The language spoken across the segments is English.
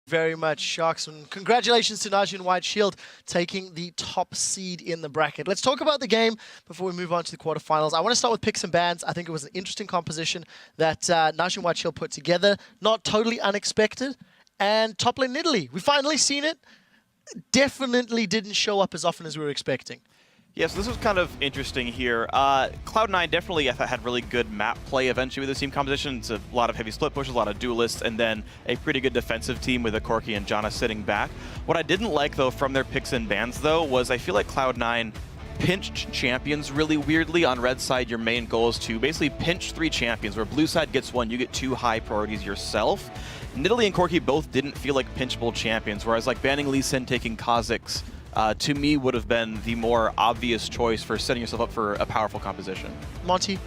Very much, Sharks. And congratulations to NaJin White Shield taking the top seed in the bracket. Let's talk about the game before we move on to the quarterfinals. I want to start with picks and bans. I think it was an interesting composition that NaJin White Shield put together. Not totally unexpected. And top lane Italy. We finally seen it. Definitely didn't show up as often as we were expecting. Yes, this was kind of interesting here. Cloud9 definitely had really good map play eventually with this team composition. It's a lot of heavy split pushes, a lot of duelists, and then a pretty good defensive team with a Corki and Janna sitting back. What I didn't like, though, from their picks and bans, though, was I feel like Cloud9 pinched champions really weirdly. On red side, your main goal is to basically pinch 3 champions, where blue side gets 1, you get 2 high priorities yourself. Nidalee and Corki both didn't feel like pinchable champions, whereas like banning Lee Sin, taking Kha'Zix, to me would have been the more obvious choice for setting yourself up for a powerful composition. Monty?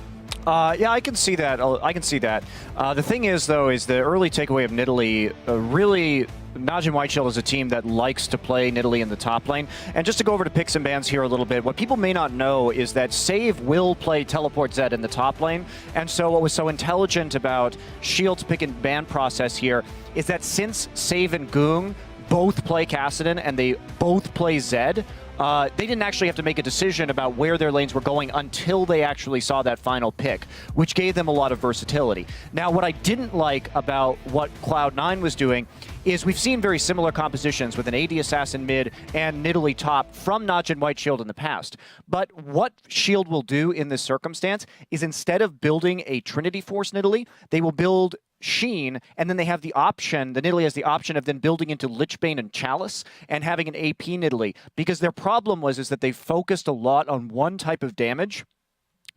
Yeah, I can see that. I can see that. The thing is, though, is the early takeaway of Nidalee really... NaJin White Shield is a team that likes to play Nidalee in the top lane. And just to go over to picks and bans here a little bit, what people may not know is that Save will play Teleport Zed in the top lane. And so what was so intelligent about Shield's pick and ban process here is that since Save and Goong both play Kassadin and they both play Zed, they didn't actually have to make a decision about where their lanes were going until they actually saw that final pick, which gave them a lot of versatility. Now, what I didn't like about what Cloud9 was doing is we've seen very similar compositions with an AD Assassin mid and Nidalee top from NaJin White Shield in the past. But what Shield will do in this circumstance is instead of building a Trinity Force Nidalee, they will build Sheen, and then they have the option, the Nidalee has the option of then building into Lichbane and Chalice and having an AP Nidalee, because their problem was that they focused a lot on one type of damage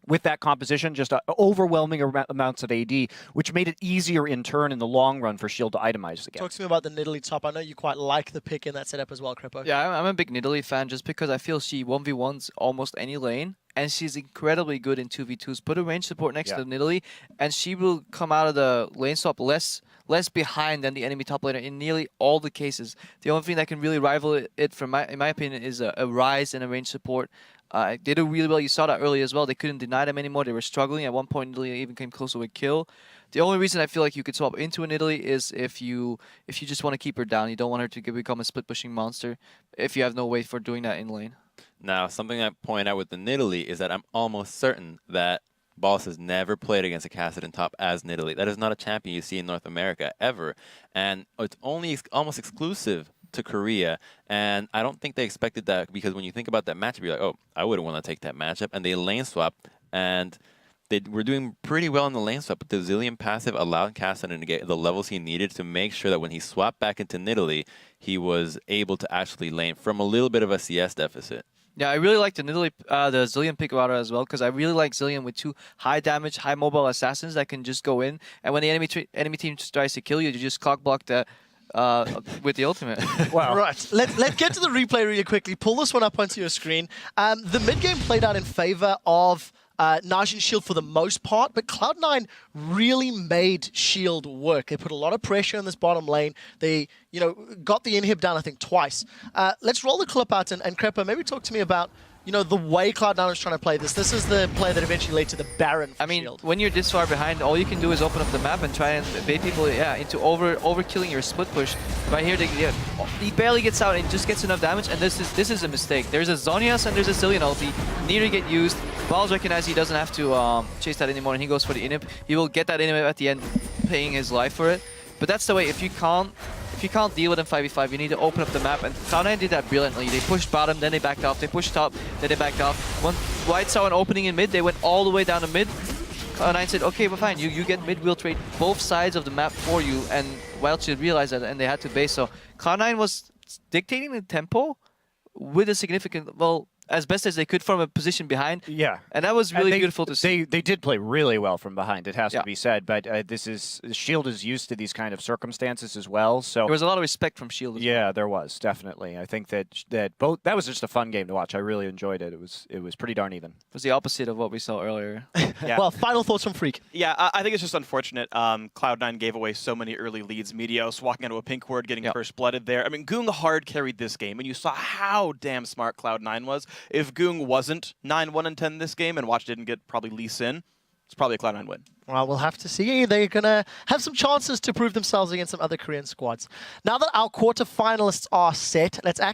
with that composition, just overwhelming amounts of AD, which made it easier in turn in the long run for Shield to itemize again. Talk to me about the Nidalee top. I know you quite like the pick in that setup as well, Crepo. Yeah, I'm a big Nidalee fan just because I feel she 1v1s almost any lane, and she's incredibly good in 2v2s. Put a range support next to Nidalee, and she will come out of the lane swap less behind than the enemy top laner in nearly all the cases. The only thing that can really rival it in my opinion, is a Rise and a range support. They do really well. You saw that early as well. They couldn't deny them anymore. They were struggling. At one point, Nidalee even came close to a kill. The only reason I feel like you could swap into a Nidalee is if you just want to keep her down. You don't want her to become a split-pushing monster if you have no way for doing that in lane. Now, something I point out with the Nidalee is that I'm almost certain that Boss has never played against a Kassadin top as Nidalee. That is not a champion you see in North America, ever. And it's only almost exclusive to Korea, and I don't think they expected that, because when you think about that matchup, you're like, oh, I wouldn't want to take that matchup, and they lane swapped, and they were doing pretty well in the lane swap, but the Zillion passive allowed Kassadin to get the levels he needed to make sure that when he swapped back into Nidalee, he was able to actually lane from a little bit of a CS deficit. Yeah, I really like the Nidalee, the Zillion pick router as well, because I really like Zillion with 2 high damage, high mobile assassins that can just go in, and when the enemy team tries to kill you, you just cock block the with the ultimate. Wow. Right, let's get to the replay really quickly. Pull this one up onto your screen. The mid game played out in favor of NaJin Shield for the most part, but Cloud9 really made Shield work. They put a lot of pressure in this bottom lane. They, got the inhib down, I think, twice. Let's roll the clip out, and Crepo, maybe talk to me about the way Cloud9 was trying to play this. This is the play that eventually led to the Baron for Shield. When you're this far behind, all you can do is open up the map and try and bait people into overkilling your split push. Right here, he barely gets out and just gets enough damage, and this is a mistake. There's a Zhonya's and there's a Zillion ulti. Neither get used. Balls recognize he doesn't have to chase that anymore, and he goes for the inhib. He will get that inhib at the end, paying his life for it. But that's the way. If you can't deal with him 5v5, you need to open up the map, and Cloud9 did that brilliantly. They pushed bottom, then they backed off. They pushed top, then they backed off. When White saw an opening in mid, they went all the way down to mid. Cloud9 said, okay, well fine, you get mid, we'll trade both sides of the map for you, and Wild should realize that, and they had to base. So Cloud9 was dictating the tempo with a significant, as best as they could from a position behind. Yeah. And that was really beautiful to see. They did play really well from behind, it has to be said, but Shield is used to these kind of circumstances as well, so... There was a lot of respect from Shield as well. There was, that I think that was just a fun game to watch. I really enjoyed it. It was pretty darn even. It was the opposite of what we saw earlier. Yeah. Well, final thoughts from Freak. Yeah, I think it's just unfortunate. Cloud9 gave away so many early leads. Meteos walking into a pink ward, getting first blooded there. I mean, Goong hard carried this game, and you saw how damn smart Cloud9 was. If Goong wasn't 9-1 and 10 this game, and Watch didn't get probably Lee Sin, It's probably a Cloud9 win. Well, we'll have to see. They're going to have some chances to prove themselves against some other Korean squads. Now that our quarterfinalists are set, let's actually